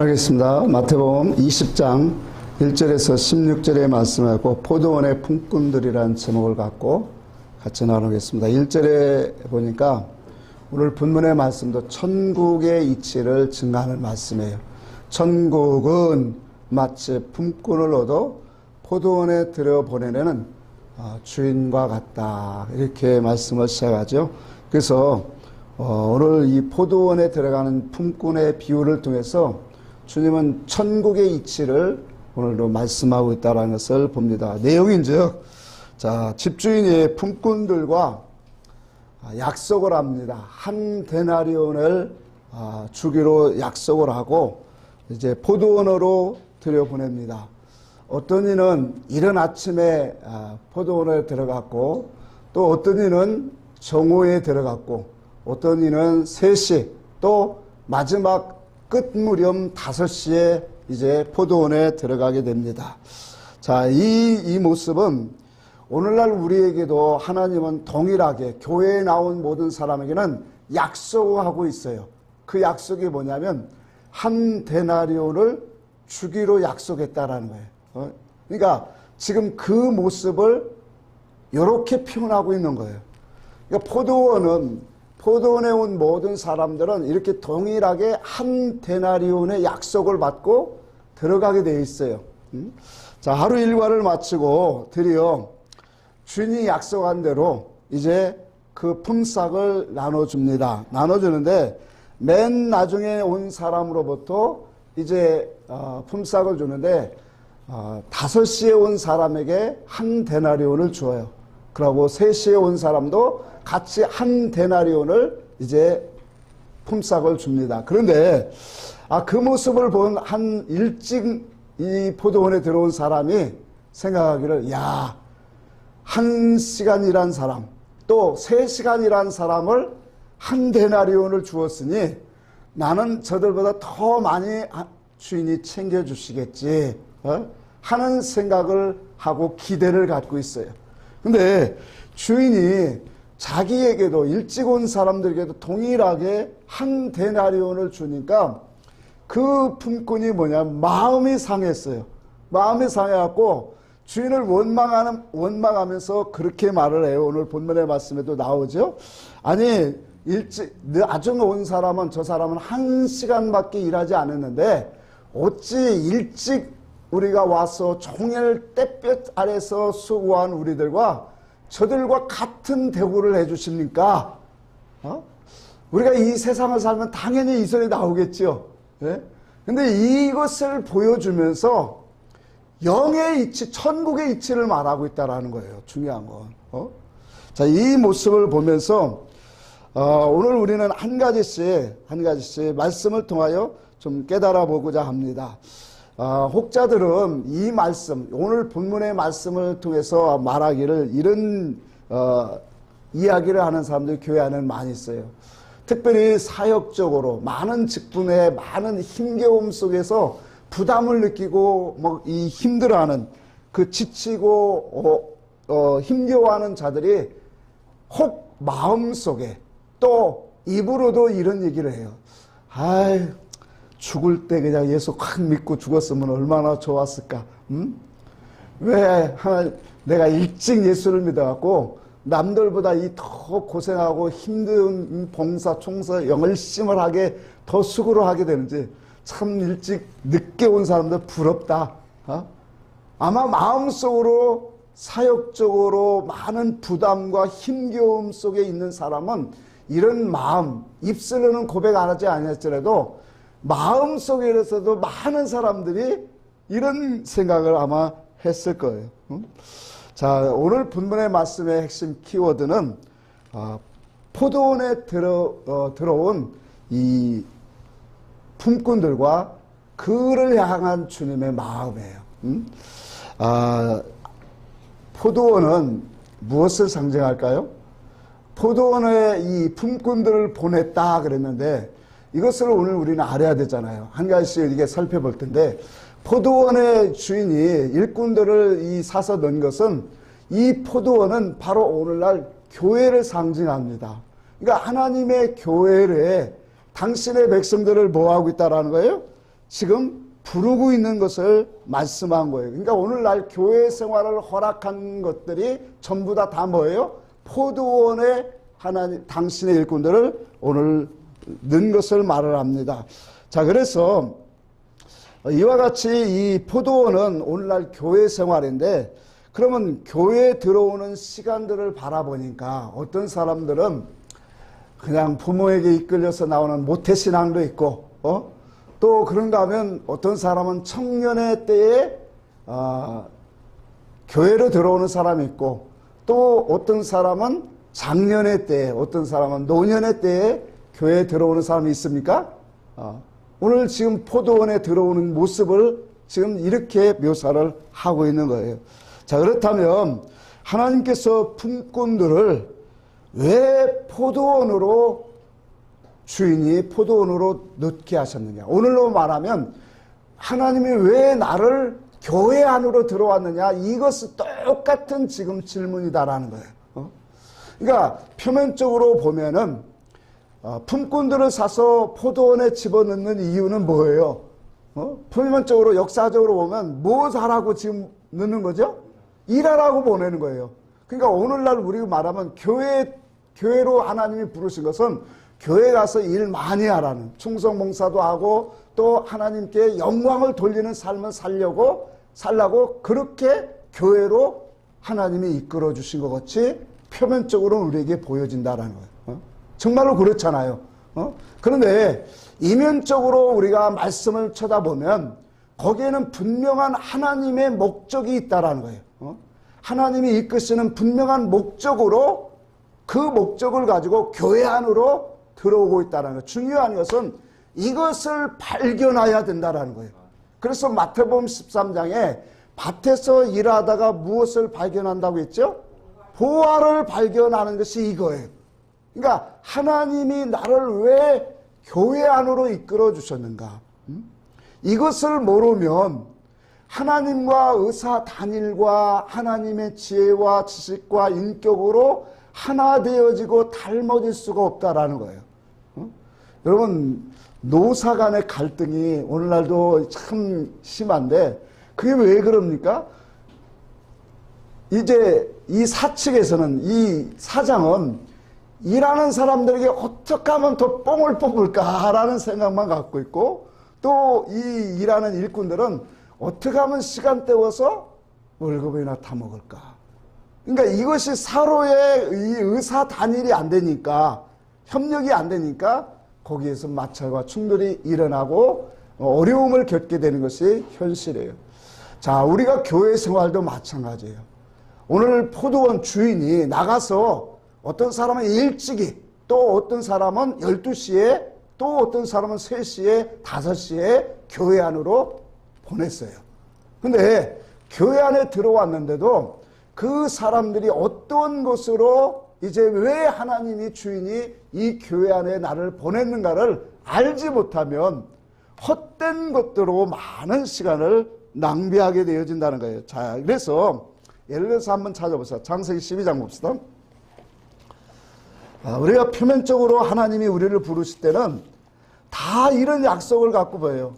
하겠습니다. 마태복음 20장 1절에서 16절의 말씀하고 포도원의 품꾼들이라는 제목을 갖고 같이 나누겠습니다. 1절에 보니까 오늘 본문의 말씀도 천국의 이치를 증가하는 말씀이에요. 천국은 마치 품꾼을 얻어 포도원에 들여보내는 주인과 같다, 이렇게 말씀을 시작하죠. 그래서 오늘 이 포도원에 들어가는 품꾼의 비유를 통해서 주님은 천국의 이치를 오늘도 말씀하고 있다는 것을 봅니다. 내용인즉, 집주인이 품꾼들과 약속을 합니다. 한 데나리온을 주기로 약속을 하고 이제 포도원으로 들여보냅니다. 어떤 이는 이른 아침에 포도원에 들어갔고, 또 어떤 이는 정오에 들어갔고, 어떤 이는 3시, 또 마지막 끝 무렵 5시에 이제 포도원에 들어가게 됩니다. 이 모습은 오늘날 우리에게도 하나님은 동일하게 교회에 나온 모든 사람에게는 약속하고 있어요. 그 약속이 뭐냐면 한 데나리온을 주기로 약속했다라는 거예요. 그러니까 지금 그 모습을 이렇게 표현하고 있는 거예요. 그러니까 포도원에 온 모든 사람들은 이렇게 동일하게 한 데나리온의 약속을 받고 들어가게 되어 있어요. 하루 일과를 마치고 드디어 주인이 약속한 대로 이제 그 품삯을 나눠줍니다. 나눠주는데 맨 나중에 온 사람으로부터 이제 품삯을 주는데 5시에 온 사람에게 한 데나리온을 주어요. 그리고 3시에 온 사람도 같이 한 데나리온을 이제 품삯을 줍니다. 그런데 그 모습을 본 한 일찍 이 포도원에 들어온 사람이 생각하기를, 1시간 일한 사람, 또 3시간 일한 사람을 한 데나리온을 주었으니 나는 저들보다 더 많이 주인이 챙겨주시겠지 하는 생각을 하고 기대를 갖고 있어요. 근데 주인이 자기에게도 일찍 온 사람들에게도 동일하게 한 데나리온을 주니까 그 품꾼이 뭐냐면 마음이 상했어요. 마음이 상해갖고 주인을 원망하면서 그렇게 말을 해요. 오늘 본문의 말씀에도 나오죠. 아니, 나중에 온 사람은, 저 사람은 1시간밖에 일하지 않았는데 어찌 일찍 우리가 와서 종일 땡볕 아래서 수고한 우리들과 저들과 같은 대우를 해주십니까? 우리가 이 세상을 살면 당연히 이 소리 나오겠죠. 예? 근데 이것을 보여주면서 영의 이치, 천국의 이치를 말하고 있다는 거예요. 중요한 건. 이 모습을 보면서 오늘 우리는 한 가지씩 말씀을 통하여 좀 깨달아 보고자 합니다. 혹자들은 이 말씀, 오늘 본문의 말씀을 통해서 말하기를 이런 이야기를 하는 사람들이 교회 안에는 많이 있어요. 특별히 사역적으로 많은 직분에 많은 힘겨움 속에서 부담을 느끼고 이 힘들어하는, 그 지치고 힘겨워하는 자들이 혹 마음속에 또 입으로도 이런 얘기를 해요. 죽을 때 그냥 예수 확 믿고 죽었으면 얼마나 좋았을까. 왜 내가 일찍 예수를 믿어갖고 남들보다 더 고생하고 힘든 봉사, 총사, 열심을 하게 더 수고를 하게 되는지 참 일찍 늦게 온 사람들 부럽다. 아마 마음속으로 사역적으로 많은 부담과 힘겨움 속에 있는 사람은 이런 마음, 입술로는 고백 안 하지 않았더라도 마음속에서도 많은 사람들이 이런 생각을 아마 했을 거예요. 오늘 본문의 말씀의 핵심 키워드는 포도원에 들어온 이 품꾼들과 그를 향한 주님의 마음이에요. 포도원은 무엇을 상징할까요? 포도원에 이 품꾼들을 보냈다 그랬는데 이것을 오늘 우리는 알아야 되잖아요. 한 가지씩 이렇게 살펴볼 텐데, 포도원의 주인이 일꾼들을 사서 넣은 것은, 이 포도원은 바로 오늘날 교회를 상징합니다. 그러니까 하나님의 교회에 당신의 백성들을 뭐하고 있다라는 거예요? 지금 부르고 있는 것을 말씀한 거예요. 그러니까 오늘날 교회 생활을 허락한 것들이 전부 다 뭐예요? 포도원에 하나님, 당신의 일꾼들을 오늘 넣은 것을 말을 합니다. 자, 그래서 이와 같이 이 포도원은 오늘날 교회 생활인데, 그러면 교회에 들어오는 시간들을 바라보니까 어떤 사람들은 그냥 부모에게 이끌려서 나오는 모태신앙도 있고, 또 그런가 하면 어떤 사람은 청년의 때에 교회로 들어오는 사람이 있고, 또 어떤 사람은 장년의 때에, 어떤 사람은 노년의 때에 교회에 들어오는 사람이 있습니까? 오늘 지금 포도원에 들어오는 모습을 지금 이렇게 묘사를 하고 있는 거예요. 자, 그렇다면 하나님께서 품꾼들을 왜 포도원으로, 주인이 포도원으로 넣게 하셨느냐? 오늘로 말하면 하나님이 왜 나를 교회 안으로 들어왔느냐? 이것은 똑같은 지금 질문이다라는 거예요. 그러니까 표면적으로 보면은 품꾼들을 사서 포도원에 집어넣는 이유는 뭐예요? 표면적으로 역사적으로 보면 뭐 하라고 지금 넣는 거죠? 일하라고 보내는 거예요. 그러니까 오늘날 우리가 말하면 교회로 하나님이 부르신 것은 교회 가서 일 많이 하라는, 충성 봉사도 하고 또 하나님께 영광을 돌리는 삶을 살라고 그렇게 교회로 하나님이 이끌어 주신 것 같이 표면적으로 우리에게 보여진다라는 거예요. 정말로 그렇잖아요. 그런데 이면적으로 우리가 말씀을 쳐다보면 거기에는 분명한 하나님의 목적이 있다라는 거예요. 하나님이 이끄시는 분명한 목적으로, 그 목적을 가지고 교회 안으로 들어오고 있다는 거예요. 중요한 것은 이것을 발견해야 된다는 거예요. 그래서 마태복음 13장에 밭에서 일하다가 무엇을 발견한다고 했죠? 보화를 발견하는 것이 이거예요. 그러니까 하나님이 나를 왜 교회 안으로 이끌어 주셨는가? 이것을 모르면 하나님과 의사 단일과 하나님의 지혜와 지식과 인격으로 하나 되어지고 닮아질 수가 없다라는 거예요. 여러분, 노사 간의 갈등이 오늘날도 참 심한데 그게 왜 그럽니까? 이제 이 사측에서는, 이 사장은 일하는 사람들에게 어떻게 하면 더 뽕을 뽑을까라는 생각만 갖고 있고, 또 이 일하는 일꾼들은 어떻게 하면 시간 때워서 월급이나 타먹을까. 그러니까 이것이 서로의 이 의사 단일이 안 되니까, 협력이 안 되니까 거기에서 마찰과 충돌이 일어나고 어려움을 겪게 되는 것이 현실이에요. 자, 우리가 교회 생활도 마찬가지예요. 오늘 포도원 주인이 나가서 어떤 사람은 일찍이, 또 어떤 사람은 12시에, 또 어떤 사람은 3시에, 5시에 교회 안으로 보냈어요. 근데 교회 안에 들어왔는데도 그 사람들이 어떤 것으로 이제 왜 하나님이 주인이 이 교회 안에 나를 보냈는가를 알지 못하면 헛된 것들로 많은 시간을 낭비하게 되어진다는 거예요. 자, 그래서 예를 들어서 한번 찾아보세요. 창세기 12장 봅시다. 우리가 표면적으로 하나님이 우리를 부르실 때는 다 이런 약속을 갖고 보여요.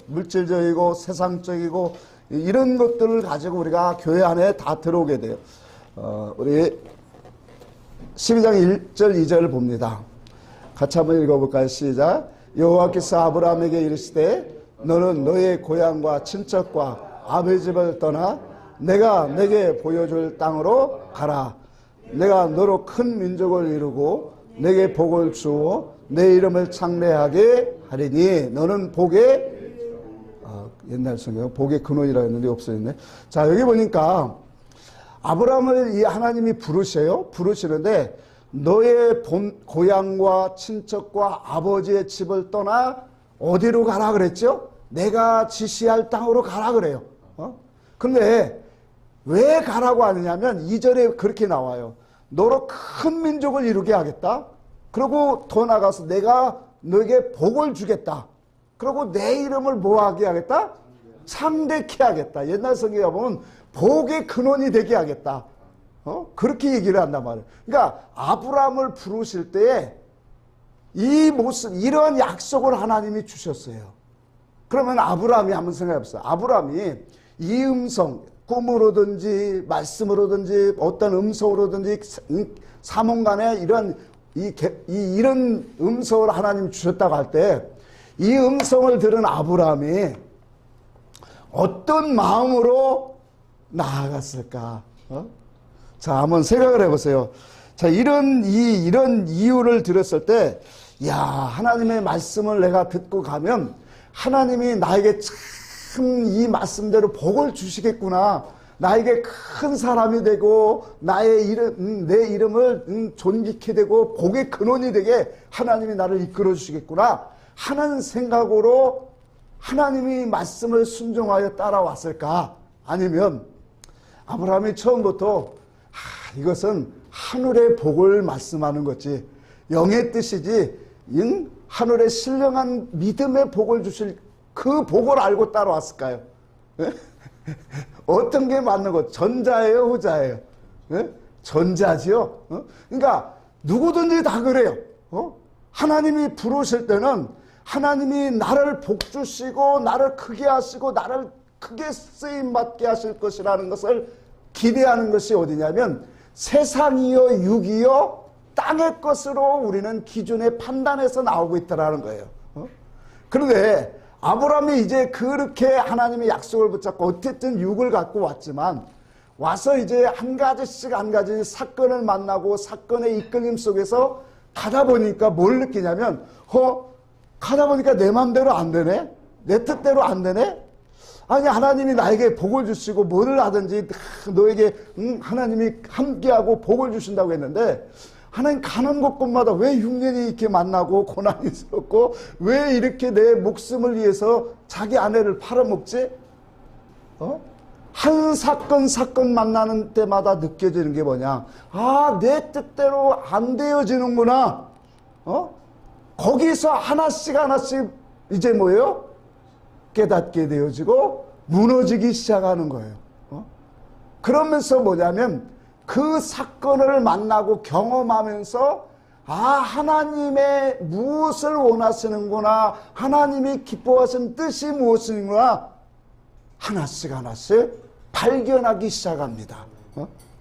물질적이고 세상적이고 이런 것들을 가지고 우리가 교회 안에 다 들어오게 돼요. 우리 12장 1절 2절을 봅니다. 같이 한번 읽어볼까요? 시작. 여호와께서 아브라함에게 이르시되 너는 너의 고향과 친척과 아버지 집을 떠나 내가 내게 보여줄 땅으로 가라. 내가 너로 큰 민족을 이루고 내게 복을 주어 내 이름을 창대하게 하리니 너는 복의 옛날 성경 복의 근원이라고 했는데 없어졌네. 자, 여기 보니까 아브라함을 이 하나님이 부르시는데 너의 고향과 친척과 아버지의 집을 떠나 어디로 가라 그랬죠? 내가 지시할 땅으로 가라 그래요. 근데 왜 가라고 하느냐면 2절에 그렇게 나와요. 너로 큰 민족을 이루게 하겠다. 그리고 더 나가서 내가 너에게 복을 주겠다. 그리고 내 이름을 뭐하게 하겠다? 창대케 하겠다. 옛날 성경에 보면 복의 근원이 되게 하겠다. 그렇게 얘기를 한단 말이에요. 그러니까 아브라함을 부르실 때에 이 모습, 이런 약속을 하나님이 주셨어요. 그러면 아브라함이 한번 생각해 보세요. 아브라함이 이 음성, 꿈으로든지 말씀으로든지 어떤 음성으로든지 사몽간에 이런 음성을 하나님 주셨다고 할 때 이 음성을 들은 아브라함이 어떤 마음으로 나아갔을까? 자, 한번 생각을 해보세요. 자, 이런 이유를 들었을 때, 야, 하나님의 말씀을 내가 듣고 가면 하나님이 나에게 참 이 말씀대로 복을 주시겠구나. 나에게 큰 사람이 되고 내 이름을 존귀케 되고 복의 근원이 되게 하나님이 나를 이끌어 주시겠구나 하는 생각으로 하나님이 말씀을 순종하여 따라왔을까? 아니면 아브라함이 처음부터 이것은 하늘의 복을 말씀하는 거지, 영의 뜻이지, 하늘의 신령한 믿음의 복을 주실 그 복을 알고 따라왔을까요? 어떤 게 맞는 거? 전자예요, 후자예요? 전자지요. 그러니까 누구든지 다 그래요. 하나님이 부르실 때는 하나님이 나를 복 주시고 나를 크게 하시고 나를 크게 쓰임 받게 하실 것이라는 것을 기대하는 것이 어디냐면 세상이요 육이요 땅의 것으로 우리는 기준에 판단해서 나오고 있다라는 거예요. 그런데 아브라함이 이제 그렇게 하나님의 약속을 붙잡고 어쨌든 육을 갖고 왔지만 와서 이제 한 가지씩 한 가지 사건을 만나고 사건의 이끌림 속에서 가다 보니까 뭘 느끼냐면 가다 보니까 내 맘대로 안 되네? 내 뜻대로 안 되네? 아니, 하나님이 나에게 복을 주시고 뭐를 하든지 너에게 하나님이 함께하고 복을 주신다고 했는데 하나님 가는 곳곳마다 왜 흉년이 이렇게 만나고 고난이스럽고 왜 이렇게 내 목숨을 위해서 자기 아내를 팔아먹지? 한 사건 만나는 때마다 느껴지는 게 뭐냐? 내 뜻대로 안 되어지는구나. 거기서 하나씩 이제 뭐예요? 깨닫게 되어지고 무너지기 시작하는 거예요. 그러면서 뭐냐면 그 사건을 만나고 경험하면서 하나님의 무엇을 원하시는구나, 하나님이 기뻐하시는 뜻이 무엇인구나 하나씩 발견하기 시작합니다.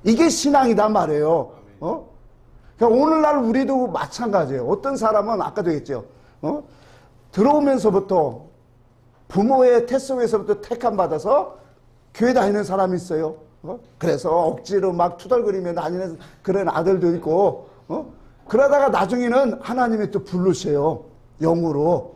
이게 신앙이단 말이에요. 그러니까 오늘날 우리도 마찬가지예요. 어떤 사람은 아까도 했죠. 들어오면서부터 부모의 태 속에서부터 택함 받아서 교회 다니는 사람이 있어요. 그래서 억지로 막 투덜거리며 다니는 그런 아들도 있고, 그러다가 나중에는 하나님이 또 부르셔요. 영으로.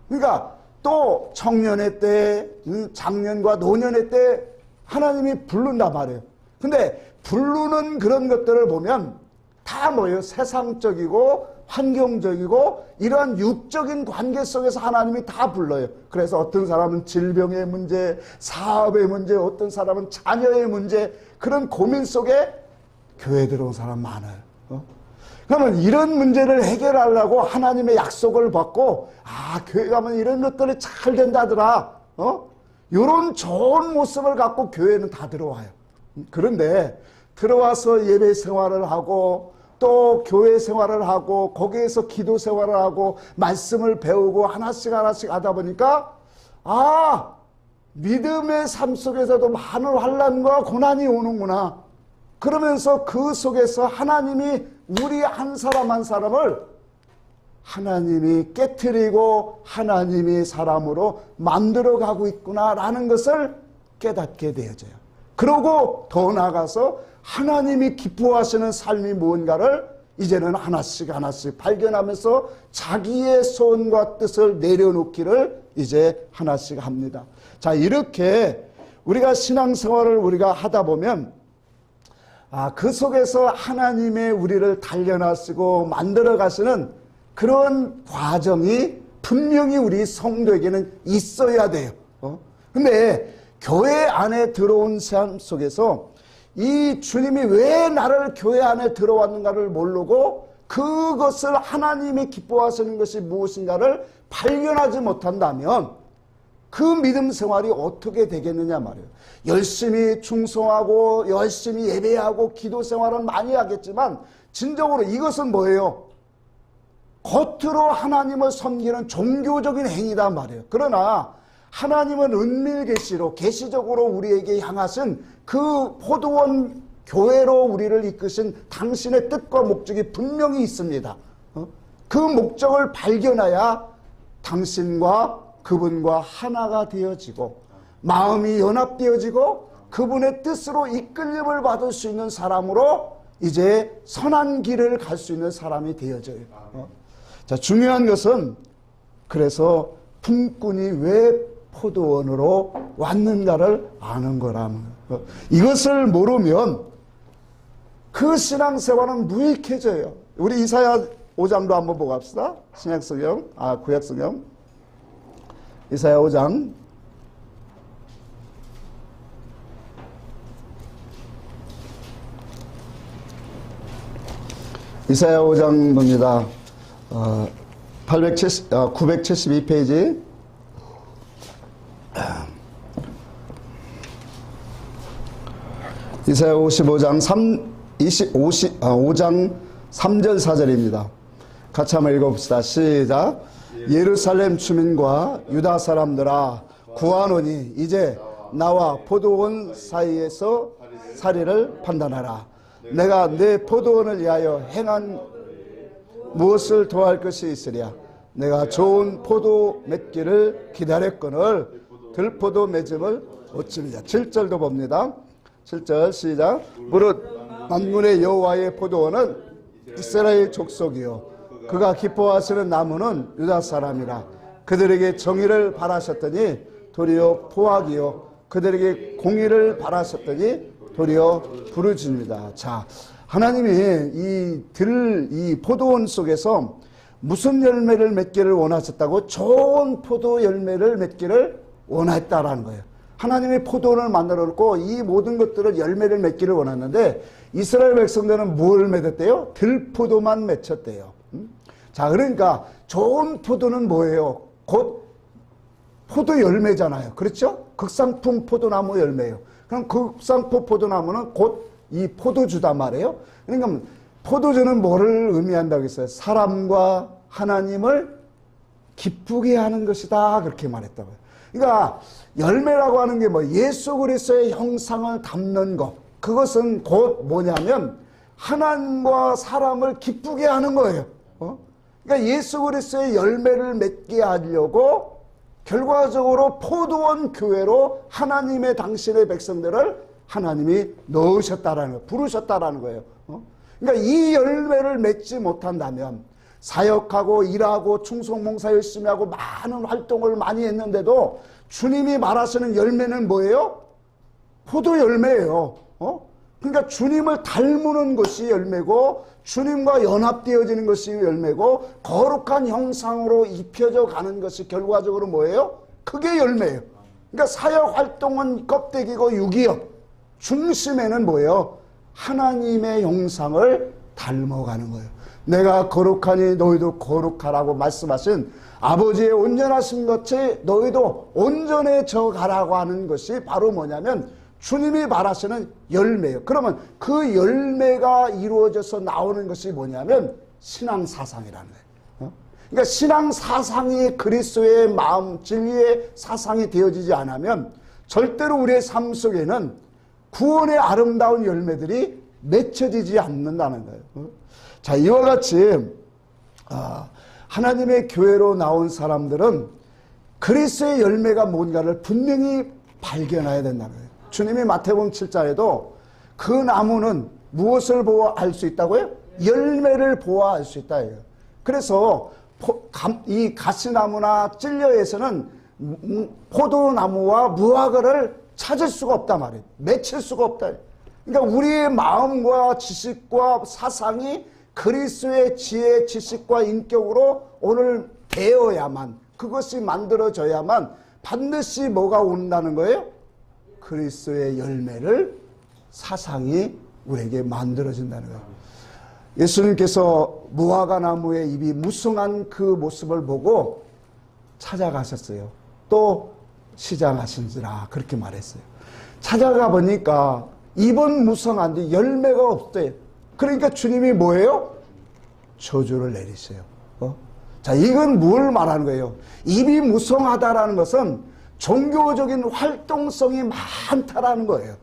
그러니까 또 청년의 때, 장년과 노년의 때 하나님이 부른단 말이에요. 근데 부르는 그런 것들을 보면 다 뭐예요? 세상적이고 환경적이고 이러한 육적인 관계 속에서 하나님이 다 불러요. 그래서 어떤 사람은 질병의 문제, 사업의 문제, 어떤 사람은 자녀의 문제, 그런 고민 속에 교회 들어온 사람 많아요. 그러면 이런 문제를 해결하려고 하나님의 약속을 받고 교회 가면 이런 것들이 잘 된다더라. 이런 좋은 모습을 갖고 교회는 다 들어와요. 그런데 들어와서 예배 생활을 하고 또 교회 생활을 하고 거기에서 기도 생활을 하고 말씀을 배우고 하나씩 하다 보니까 믿음의 삶 속에서도 많은 환난과 고난이 오는구나. 그러면서 그 속에서 하나님이 우리 한 사람 한 사람을 하나님이 깨트리고 하나님이 사람으로 만들어가고 있구나라는 것을 깨닫게 되어져요. 그러고 더 나아가서 하나님이 기뻐하시는 삶이 무언가를 이제는 하나씩 발견하면서 자기의 소원과 뜻을 내려놓기를 이제 하나씩 합니다. 자, 이렇게 우리가 신앙생활을 우리가 하다 보면 그 속에서 하나님의 우리를 단련하시고 만들어 가시는 그런 과정이 분명히 우리 성도에게는 있어야 돼요. 근데 교회 안에 들어온 삶 속에서 이 주님이 왜 나를 교회 안에 들어왔는가를 모르고 그것을 하나님이 기뻐하시는 것이 무엇인가를 발견하지 못한다면 그 믿음 생활이 어떻게 되겠느냐 말이에요. 열심히 충성하고 열심히 예배하고 기도 생활은 많이 하겠지만 진정으로 이것은 뭐예요? 겉으로 하나님을 섬기는 종교적인 행위단 말이에요. 그러나 하나님은 은밀 계시로 계시적으로 우리에게 향하신 그 포도원 교회로 우리를 이끄신 당신의 뜻과 목적이 분명히 있습니다. 그 목적을 발견해야 당신과 그분과 하나가 되어지고 마음이 연합되어지고 그분의 뜻으로 이끌림을 받을 수 있는 사람으로 이제 선한 길을 갈 수 있는 사람이 되어져요. 자, 중요한 것은 그래서 품꾼이 왜 포도원으로 왔는가를 아는 거라는 거예요. 이것을 모르면 그 신앙생활은 무익해져요. 우리 이사야 5장도 한번 보고 합시다. 신약성경, 구약성경. 이사야 5장. 이사야 5장 봅니다. 972페이지. 이사야 55장 5장 3절 4절입니다. 같이 한번 읽어봅시다. 시작. 예루살렘 주민과 유다 사람들아 구하노니 이제 나와 포도원 사이에서 사리를 판단하라. 내가 내 포도원을 위하여 행한 무엇을 더할 것이 있으랴. 내가 좋은 포도 맺기를 기다렸거늘 들포도 맺음을 어찌느냐. 7절도 봅니다. 7절 시작. 무릇 만군의 여호와의 포도원은 이스라엘 족속이요 그가 기뻐하시는 나무는 유다 사람이라. 그들에게 정의를 바라셨더니 도리어 포악이요 그들에게 공의를 바라셨더니 도리어 부르짖습니다. 자, 하나님이 이 포도원 속에서 무슨 열매를 맺기를 원하셨다고? 좋은 포도 열매를 맺기를 원했다라는 거예요. 하나님이 포도원을 만들어 놓고 이 모든 것들을 열매를 맺기를 원했는데 이스라엘 백성들은 뭘 맺었대요? 들포도만 맺혔대요. 자, 그러니까 좋은 포도는 뭐예요? 곧 포도 열매잖아요. 그렇죠? 극상품 포도나무 열매예요. 그럼 극상품 포도나무는 곧 이 포도주단 말이에요. 그러니까 포도주는 뭐를 의미한다고 했어요? 사람과 하나님을 기쁘게 하는 것이다. 그렇게 말했다고요. 그러니까 열매라고 하는 게 뭐 예수 그리스도의 형상을 담는 것. 그것은 곧 뭐냐면 하나님과 사람을 기쁘게 하는 거예요. 그러니까 예수 그리스도의 열매를 맺게 하려고 결과적으로 포도원 교회로 하나님의 당신의 백성들을 하나님이 넣으셨다라는 거예요. 부르셨다라는 거예요. 그러니까 이 열매를 맺지 못한다면 사역하고 일하고 충성봉사 열심히 하고 많은 활동을 많이 했는데도 주님이 말하시는 열매는 뭐예요? 포도 열매예요. 그러니까 주님을 닮는 것이 열매고 주님과 연합되어지는 것이 열매고 거룩한 형상으로 입혀져 가는 것이 결과적으로 뭐예요? 그게 열매예요. 그러니까 사역 활동은 껍데기고 육이요. 중심에는 뭐예요? 하나님의 형상을 닮아가는 거예요. 내가 거룩하니 너희도 거룩하라고 말씀하신 아버지의 온전하신 것이 너희도 온전해져 가라고 하는 것이 바로 뭐냐면 주님이 말하시는 열매예요. 그러면 그 열매가 이루어져서 나오는 것이 뭐냐면 신앙사상이라는 거예요. 그러니까 신앙사상이 그리스도의 마음 진리의 사상이 되어지지 않으면 절대로 우리의 삶 속에는 구원의 아름다운 열매들이 맺혀지지 않는다는 거예요. 자, 이와 같이 하나님의 교회로 나온 사람들은 그리스도의 열매가 뭔가를 분명히 발견해야 된다는 거예요. 주님이 마태복음 7장에도 그 나무는 무엇을 보아할 수 있다고요? 열매를 보아할 수 있다. 그래서 이 가시나무나 찔려에서는 포도나무와 무화과를 찾을 수가 없단 말이에요. 맺힐 수가 없다. 그러니까 우리의 마음과 지식과 사상이 그리스도의 지혜, 지식과 인격으로 오늘 되어야만, 그것이 만들어져야만 반드시 뭐가 온다는 거예요? 그리스도의 열매를 사상이 우리에게 만들어진다는 거예요. 예수님께서 무화과 나무의 잎이 무성한 그 모습을 보고 찾아가셨어요. 또 시장하신지라 그렇게 말했어요. 찾아가 보니까 잎은 무성한데 열매가 없대요. 그러니까 주님이 뭐예요? 저주를 내리세요. 자, 이건 뭘 말하는 거예요? 입이 무성하다라는 것은 종교적인 활동성이 많다라는 거예요.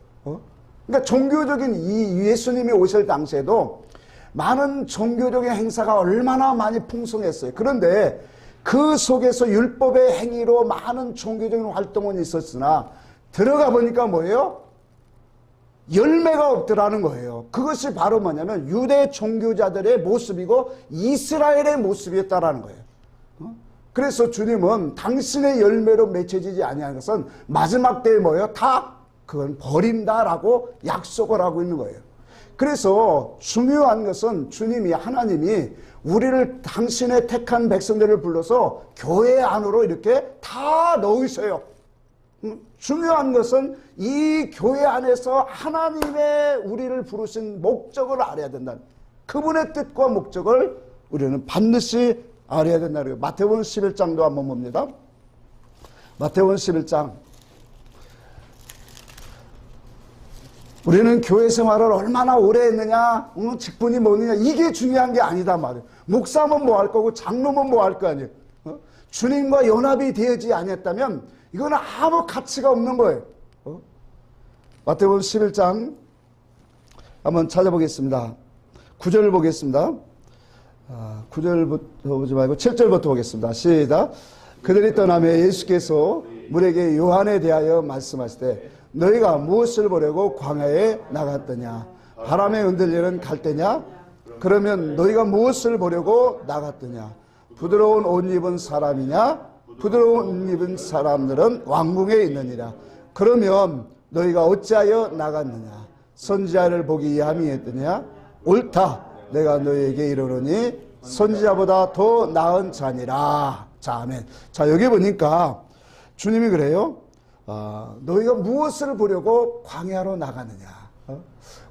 그러니까 종교적인 이 예수님이 오실 당시에도 많은 종교적인 행사가 얼마나 많이 풍성했어요. 그런데 그 속에서 율법의 행위로 많은 종교적인 활동은 있었으나 들어가 보니까 뭐예요? 열매가 없더라는 거예요. 그것이 바로 뭐냐면 유대 종교자들의 모습이고 이스라엘의 모습이었다라는 거예요. 그래서 주님은 당신의 열매로 맺혀지지 아니하는 것은 마지막 때에 뭐예요? 다 그건 버린다라고 약속을 하고 있는 거예요. 그래서 중요한 것은 주님이 하나님이 우리를 당신의 택한 백성들을 불러서 교회 안으로 이렇게 다 넣으셔요. 중요한 것은 이 교회 안에서 하나님의 우리를 부르신 목적을 알아야 된다는, 그분의 뜻과 목적을 우리는 반드시 알아야 된다는 거예요. 마태복음 11장도 한번 봅니다. 마태복음 11장. 우리는 교회 생활을 얼마나 오래 했느냐, 직분이 뭐느냐, 이게 중요한 게 아니다 말이에요. 목사면 뭐 할 거고 장로면 뭐 할 거 아니에요. 주님과 연합이 되지 아니했다면 이거는 아무 가치가 없는 거예요. 마태복음 11장 한번 찾아보겠습니다. 9절을 보겠습니다. 9절부터 보지 말고 7절부터 보겠습니다. 시작. 그들이 떠나며 예수께서 물에게 요한에 대하여 말씀하시되 너희가 무엇을 보려고 광야에 나갔더냐? 바람에 흔들리는 갈대냐? 그러면 너희가 무엇을 보려고 나갔더냐? 부드러운 옷 입은 사람이냐? 부드러운 옷 입은 사람들은 왕궁에 있느니라. 그러면 너희가 어찌하여 나갔느냐? 선지자를 보기 함이었더냐? 옳다. 내가 너희에게 이르노니 선지자보다 더 나은 자니라. 자, 아멘. 자, 여기 보니까 주님이 그래요. 너희가 무엇을 보려고 광야로 나가느냐?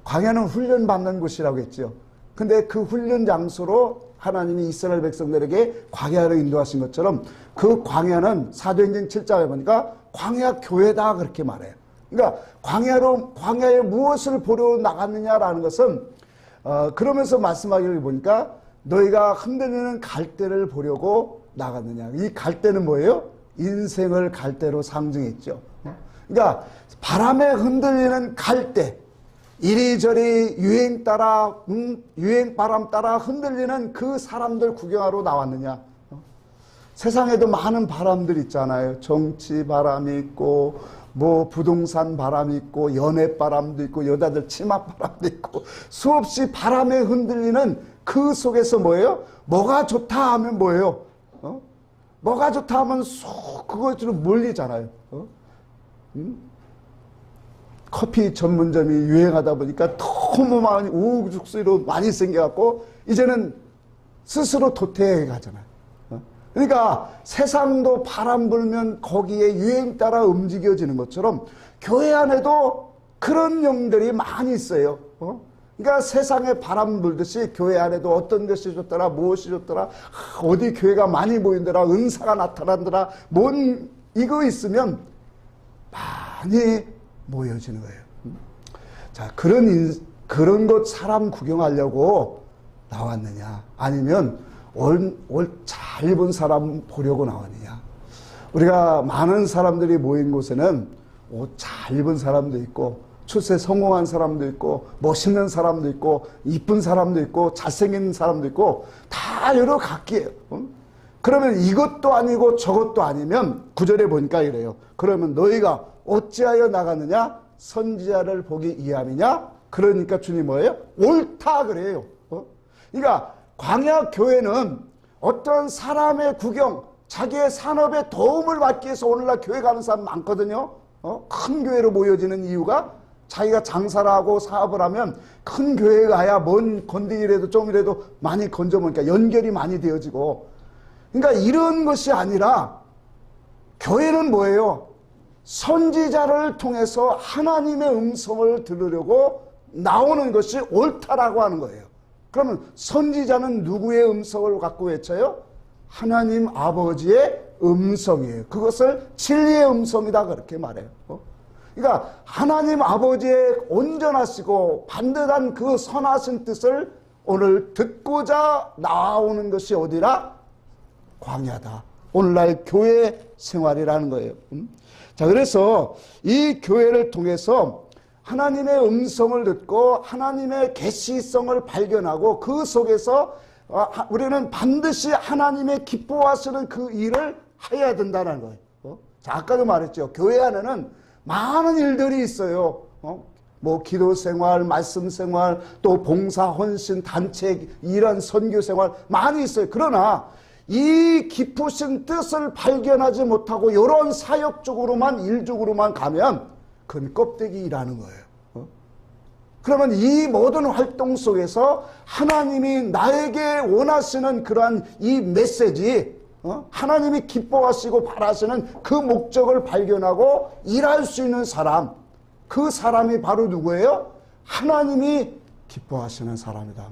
광야는 훈련받는 곳이라고 했죠. 근데 그 훈련 장소로 하나님이 이스라엘 백성들에게 광야로 인도하신 것처럼 그 광야는 사도행전 7장에 보니까 광야 교회다 그렇게 말해요. 그러니까 광야에 무엇을 보러 나갔느냐라는 것은 그러면서 말씀하기를 보니까 너희가 흔들리는 갈대를 보려고 나갔느냐. 이 갈대는 뭐예요? 인생을 갈대로 상징했죠. 그러니까 바람에 흔들리는 갈대, 이리저리 유행 따라 유행바람 따라 흔들리는 그 사람들 구경하러 나왔느냐. 세상에도 많은 바람들 있잖아요. 정치 바람이 있고 뭐 부동산 바람이 있고 연애 바람도 있고 여자들 치마 바람도 있고 수없이 바람에 흔들리는 그 속에서 뭐예요? 뭐가 좋다 하면 뭐예요? 뭐가 좋다 하면 쏙 그것으로 몰리잖아요. 커피 전문점이 유행하다 보니까 너무 많이 우후죽순으로 많이 생겨갖고 이제는 스스로 도태해 가잖아요. 그러니까 세상도 바람 불면 거기에 유행 따라 움직여지는 것처럼 교회 안에도 그런 영들이 많이 있어요. 그러니까 세상에 바람 불듯이 교회 안에도 어떤 것이 좋더라, 무엇이 좋더라, 어디 교회가 많이 보인더라, 은사가 나타난더라, 뭔 이거 있으면 많이 모여지는 거예요. 자, 그런 것 사람 구경하려고 나왔느냐? 아니면 옷 잘 입은 사람 보려고 나왔느냐? 우리가 많은 사람들이 모인 곳에는 옷 잘 입은 사람도 있고, 출세 성공한 사람도 있고, 멋있는 사람도 있고, 이쁜 사람도 있고, 잘생긴 사람도 있고, 다 여러 각기예요. 그러면 이것도 아니고 저것도 아니면 9절에 보니까 이래요. 그러면 너희가 어찌하여 나갔느냐? 선지자를 보기 이함이냐? 그러니까 주님 뭐예요? 옳다 그래요. 그러니까 광야 교회는 어떤 사람의 구경, 자기의 산업에 도움을 받기 위해서 오늘날 교회 가는 사람 많거든요. 큰 교회로 모여지는 이유가 자기가 장사를 하고 사업을 하면 큰 교회에 가야 뭔 건딩이라도 좀이라도 많이 건져보니까 연결이 많이 되어지고, 그러니까 이런 것이 아니라 교회는 뭐예요? 선지자를 통해서 하나님의 음성을 들으려고 나오는 것이 옳다라고 하는 거예요. 그러면 선지자는 누구의 음성을 갖고 외쳐요? 하나님 아버지의 음성이에요. 그것을 진리의 음성이다 그렇게 말해요. 그러니까 하나님 아버지의 온전하시고 반듯한 그 선하신 뜻을 오늘 듣고자 나오는 것이 어디라? 광야다. 오늘날 교회 생활이라는 거예요. 자, 그래서 이 교회를 통해서 하나님의 음성을 듣고 하나님의 계시성을 발견하고 그 속에서 우리는 반드시 하나님의 기뻐하시는 그 일을 해야 된다는 거예요. 자, 아까도 말했죠. 교회 안에는 많은 일들이 있어요. 뭐 기도 생활, 말씀 생활, 또 봉사, 헌신, 단체, 이런 선교 생활 많이 있어요. 그러나 이 깊으신 뜻을 발견하지 못하고 이런 사역적으로만 일적으로만 가면 그건 껍데기라는 거예요. 그러면 이 모든 활동 속에서 하나님이 나에게 원하시는 그러한 이 메시지, 하나님이 기뻐하시고 바라시는 그 목적을 발견하고 일할 수 있는 사람, 그 사람이 바로 누구예요? 하나님이 기뻐하시는 사람이다.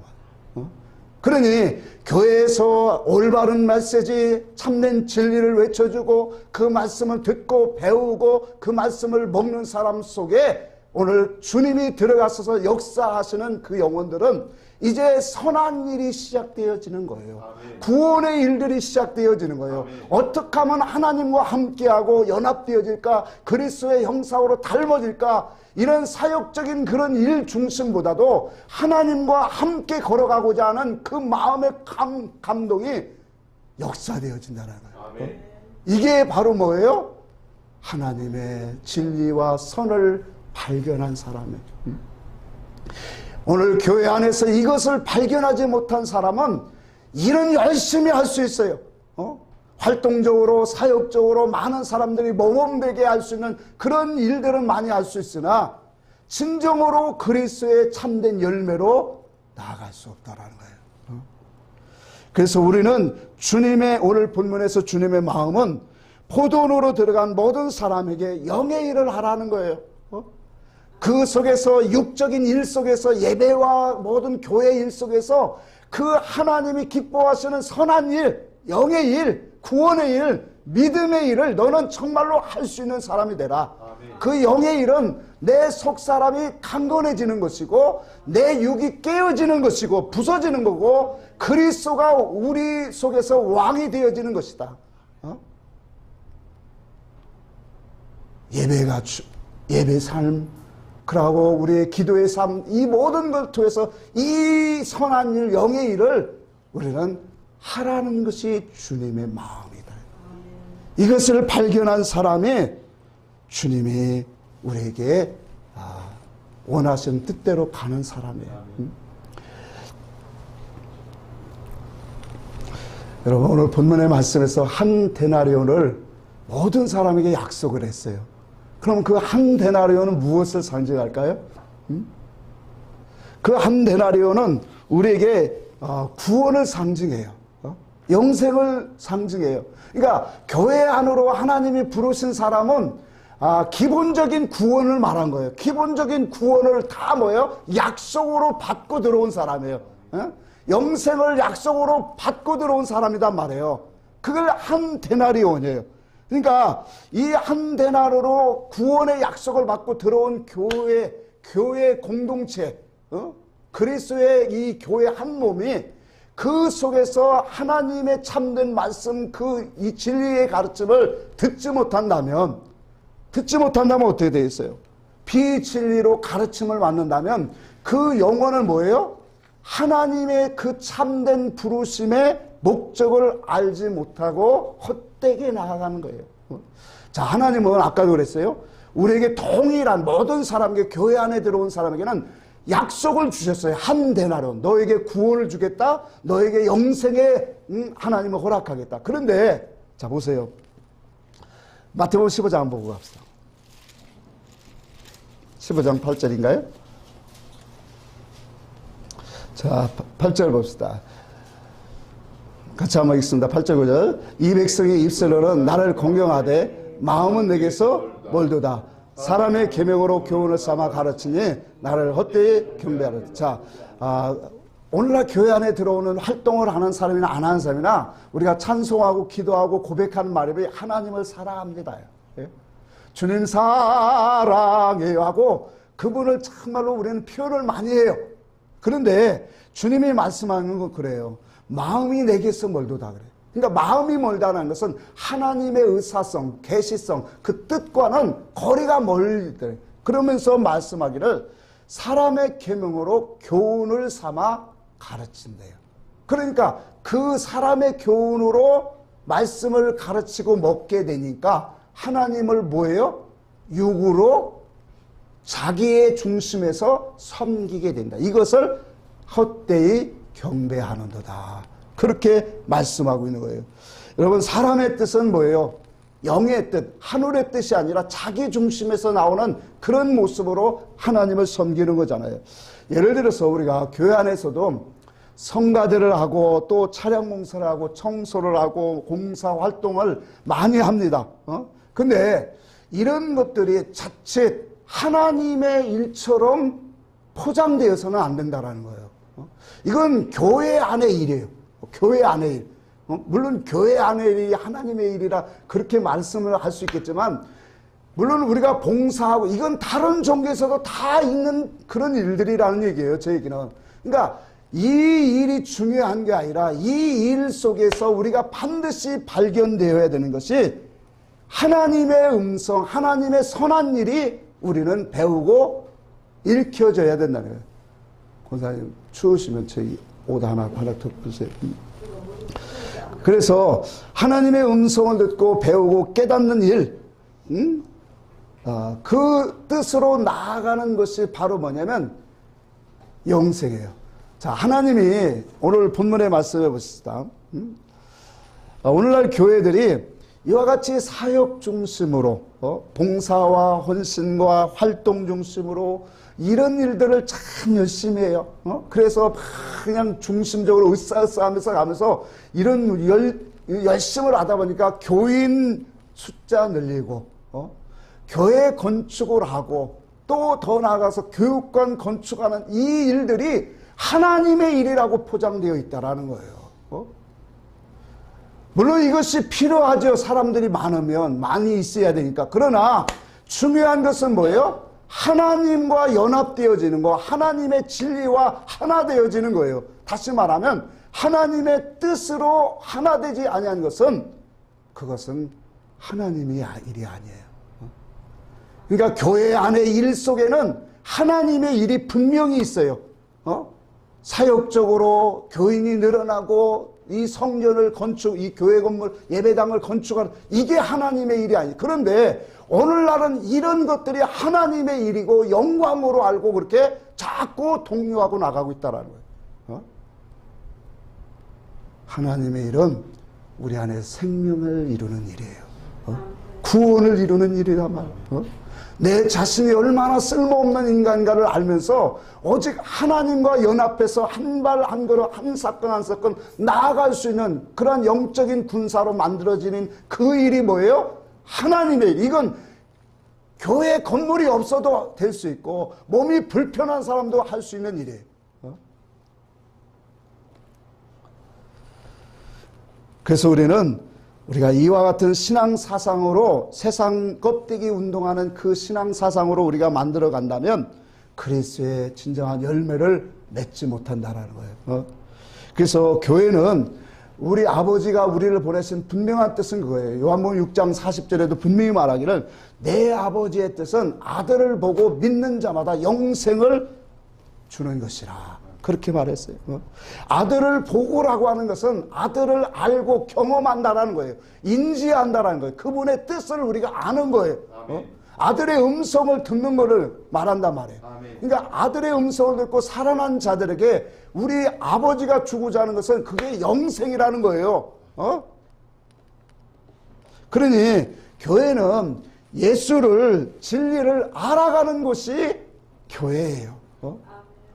그러니 교회에서 올바른 메시지, 참된 진리를 외쳐주고 그 말씀을 듣고 배우고 그 말씀을 먹는 사람 속에 오늘 주님이 들어가셔서 역사하시는 그 영혼들은 이제 선한 일이 시작되어지는 거예요. 아멘. 구원의 일들이 시작되어지는 거예요. 아멘. 어떻게 하면 하나님과 함께하고 연합되어질까, 그리스도의 형상으로 닮아질까, 이런 사역적인 그런 일 중심보다도 하나님과 함께 걸어가고자 하는 그 마음의 감동이 역사되어진다는 거예요. 아멘. 이게 바로 뭐예요? 하나님의 진리와 선을 발견한 사람이에요. 오늘 교회 안에서 이것을 발견하지 못한 사람은 일은 열심히 할 수 있어요. 활동적으로 사역적으로 많은 사람들이 모범되게 할 수 있는 그런 일들은 많이 할 수 있으나 진정으로 그리스도의 참된 열매로 나아갈 수 없다라는 거예요. 그래서 우리는 주님의, 오늘 본문에서 주님의 마음은 포도원으로 들어간 모든 사람에게 영의 일을 하라는 거예요. 그 속에서 육적인 일 속에서 예배와 모든 교회 일 속에서 그 하나님이 기뻐하시는 선한 일, 영의 일, 구원의 일, 믿음의 일을 너는 정말로 할 수 있는 사람이 되라. 아멘. 그 영의 일은 내 속사람이 강건해지는 것이고 내 육이 깨어지는 것이고 부서지는 거고 그리스도가 우리 속에서 왕이 되어지는 것이다. 예배 삶, 그러고 우리의 기도의 삶, 이 모든 걸 통해서 이 선한 일, 영의 일을 우리는 하라는 것이 주님의 마음이다. 이것을 발견한 사람이 주님이 우리에게 원하시는 뜻대로 가는 사람이에요. 여러분, 오늘 본문의 말씀에서 한 데나리온을 모든 사람에게 약속을 했어요. 그럼 그 한 데나리온은 무엇을 상징할까요? 그 한 데나리온은 우리에게 구원을 상징해요. 영생을 상징해요. 그러니까 교회 안으로 하나님이 부르신 사람은 기본적인 구원을 말한 거예요. 기본적인 구원을 다 뭐예요? 약속으로 받고 들어온 사람이에요. 영생을 약속으로 받고 들어온 사람이란 말이에요. 그걸 한 데나리온이에요. 그러니까 이 한 데나리온으로 구원의 약속을 받고 들어온 교회 공동체, 그리스도의 이 교회 한 몸이 그 속에서 하나님의 참된 말씀, 이 진리의 가르침을 듣지 못한다면 어떻게 되어 있어요? 비진리로 가르침을 받는다면 그 영혼은 뭐예요? 하나님의 그 참된 부르심의 목적을 알지 못하고 헛되게 나아가는 거예요. 자, 하나님은 아까도 그랬어요. 우리에게 동일한 모든 사람에게, 교회 안에 들어온 사람에게는 약속을 주셨어요. 한 데나리온, 너에게 구원을 주겠다, 너에게 영생에 하나님을 허락하겠다. 그런데 자, 보세요. 마태복음 15장 보고 갑시다. 15장 8절인가요? 자, 8절 봅시다. 같이 한번 읽습니다. 8절 9절. 이 백성의 입술로는 나를 공경하되 마음은 내게서 멀도다. 사람의 계명으로 교훈을 삼아 가르치니 나를 헛되이 경배하라. 자, 오늘날 교회 안에 들어오는 활동을 하는 사람이나 안 하는 사람이나 우리가 찬송하고 기도하고 고백하는 말이 하나님을 사랑합니다. 예? 주님 사랑해요 하고 그분을 정말로 우리는 표현을 많이 해요. 그런데 주님이 말씀하는 건 그래요. 마음이 내게서 멀도다 그래요. 그러니까 마음이 멀다는 것은 하나님의 의사성, 계시성, 그 뜻과는 거리가 멀다. 그러면서 말씀하기를 사람의 계명으로 교훈을 삼아 가르친대요. 그러니까 그 사람의 교훈으로 말씀을 가르치고 먹게 되니까 하나님을 뭐예요? 육으로 자기의 중심에서 섬기게 된다. 이것을 헛되이 경배하는도다. 그렇게 말씀하고 있는 거예요. 여러분, 사람의 뜻은 뭐예요? 영의 뜻, 하늘의 뜻이 아니라 자기 중심에서 나오는 그런 모습으로 하나님을 섬기는 거잖아요. 예를 들어서 우리가 교회 안에서도 성가대를 하고 또 차량 공사를 하고 청소를 하고 공사 활동을 많이 합니다. 근데 이런 것들이 자칫 하나님의 일처럼 포장되어서는 안 된다는 거예요. 이건 교회 안의 일이에요. 교회 안의 일. 물론 교회 안의 일이 하나님의 일이라 그렇게 말씀을 할 수 있겠지만, 물론 우리가 봉사하고 이건 다른 종교에서도 다 있는 그런 일들이라는 얘기예요. 제 얘기는. 그러니까 이 일이 중요한 게 아니라 이 일 속에서 우리가 반드시 발견되어야 되는 것이 하나님의 음성, 하나님의 선한 일이 우리는 배우고 읽혀져야 된다는 거예요. 권사님 추우시면 저희 옷 하나 덮으세요. 그래서 하나님의 음성을 듣고 배우고 깨닫는 일, 그 뜻으로 나아가는 것이 바로 뭐냐면 영생이에요. 자, 하나님이 오늘 본문의 말씀해 보시다. 오늘날 교회들이 이와 같이 사역 중심으로 봉사와 헌신과 활동 중심으로 이런 일들을 참 열심히 해요. 그래서 그냥 중심적으로 으쌰으쌰하면서 가면서 이런 열심을 하다 보니까 교인 숫자 늘리고 교회 건축을 하고 또 더 나아가서 교육관 건축하는 이 일들이 하나님의 일이라고 포장되어 있다라는 거예요. 물론 이것이 필요하죠. 사람들이 많으면 많이 있어야 되니까. 그러나 중요한 것은 뭐예요? 하나님과 연합되어지는 거, 하나님의 진리와 하나 되어지는 거예요. 다시 말하면 하나님의 뜻으로 하나 되지 아니한 것은 그것은 하나님의 일이 아니에요. 그러니까 교회 안의 일 속에는 하나님의 일이 분명히 있어요. 사역적으로 교인이 늘어나고 이 성전을 건축, 이 교회 건물, 예배당을 건축하는 이게 하나님의 일이 아니에요. 그런데 오늘날은 이런 것들이 하나님의 일이고 영광으로 알고 그렇게 자꾸 독려하고 나가고 있다는 거예요. 하나님의 일은 우리 안에 생명을 이루는 일이에요. 구원을 이루는 일이란 말이에요. 내 자신이 얼마나 쓸모없는 인간인가를 알면서 오직 하나님과 연합해서 한 발 한 걸음 한 사건 한 사건 나아갈 수 있는 그러한 영적인 군사로 만들어지는 그 일이 뭐예요? 하나님의 일. 이건 교회 건물이 없어도 될 수 있고 몸이 불편한 사람도 할 수 있는 일이에요. 그래서 우리가 이와 같은 신앙 사상으로 세상 껍데기 운동하는 그 신앙 사상으로 우리가 만들어 간다면 그리스도의 진정한 열매를 맺지 못한다라는 거예요. 그래서 교회는 우리 아버지가 우리를 보내신 분명한 뜻은 그거예요. 요한복음 6장 40절에도 분명히 말하기를 내 아버지의 뜻은 아들을 보고 믿는 자마다 영생을 주는 것이라. 그렇게 말했어요. 아들을 보고라고 하는 것은 아들을 알고 경험한다라는 거예요. 인지한다라는 거예요. 그분의 뜻을 우리가 아는 거예요. 아들의 음성을 듣는 것을 말한단 말이에요. 그러니까 아들의 음성을 듣고 살아난 자들에게 우리 아버지가 주고자 하는 것은 그게 영생이라는 거예요. 그러니 교회는 예수를, 진리를 알아가는 곳이 교회예요.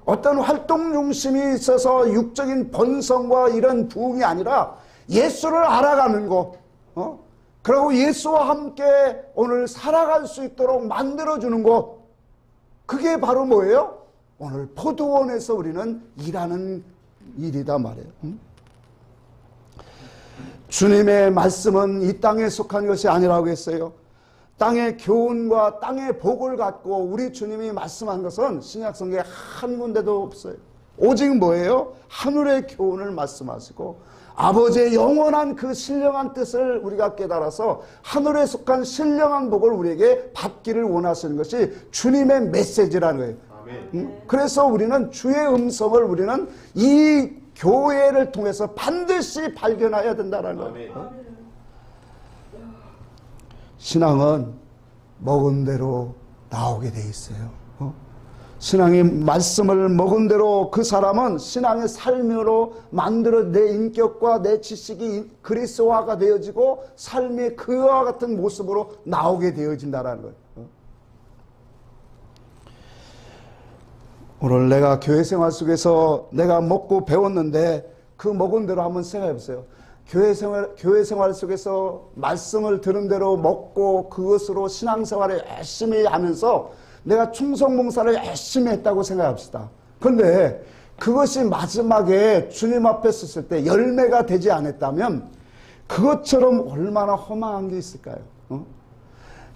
어떤 활동 중심이 있어서 육적인 번성과 이런 부흥이 아니라 예수를 알아가는 것, 그리고 예수와 함께 오늘 살아갈 수 있도록 만들어주는 것, 그게 바로 뭐예요? 오늘 포도원에서 우리는 일하는 일이다 말이에요. 주님의 말씀은 이 땅에 속한 것이 아니라고 했어요. 땅의 교훈과 땅의 복을 갖고 우리 주님이 말씀한 것은 신약성경에 한 군데도 없어요. 오직 뭐예요? 하늘의 교훈을 말씀하시고 아버지의 영원한 그 신령한 뜻을 우리가 깨달아서 하늘에 속한 신령한 복을 우리에게 받기를 원하시는 것이 주님의 메시지라는 거예요. 그래서 우리는 주의 음성을 우리는 이 교회를 통해서 반드시 발견해야 된다는 거예요. 신앙은 먹은 대로 나오게 돼 있어요. 신앙의 말씀을 먹은 대로 그 사람은 신앙의 삶으로 만들어 내 인격과 내 지식이 그리스도화가 되어지고 삶의 그와 같은 모습으로 나오게 되어진다는 거예요. 오늘 내가 교회 생활 속에서 내가 먹고 배웠는데 그 먹은 대로 한번 생각해 보세요. 교회 생활 속에서 말씀을 들은 대로 먹고 그것으로 신앙생활을 열심히 하면서 내가 충성봉사를 열심히 했다고 생각합시다. 그런데 그것이 마지막에 주님 앞에 섰을 때 열매가 되지 않았다면 그것처럼 얼마나 허망한 게 있을까요?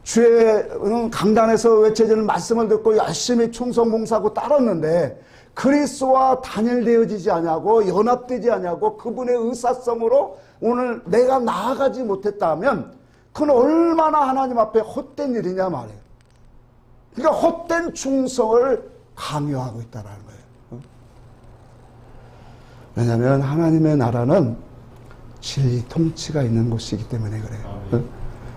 주의 강단에서 외쳐지는 말씀을 듣고 열심히 충성봉사하고 따랐는데 그리스도와 단일되어지지 않냐고 연합되지 않냐고 그분의 의사성으로 오늘 내가 나아가지 못했다면 그건 얼마나 하나님 앞에 헛된 일이냐 말이에요. 그러니까 헛된 충성을 강요하고 있다는 거예요. 왜냐하면 하나님의 나라는 진리 통치가 있는 곳이기 때문에 그래요.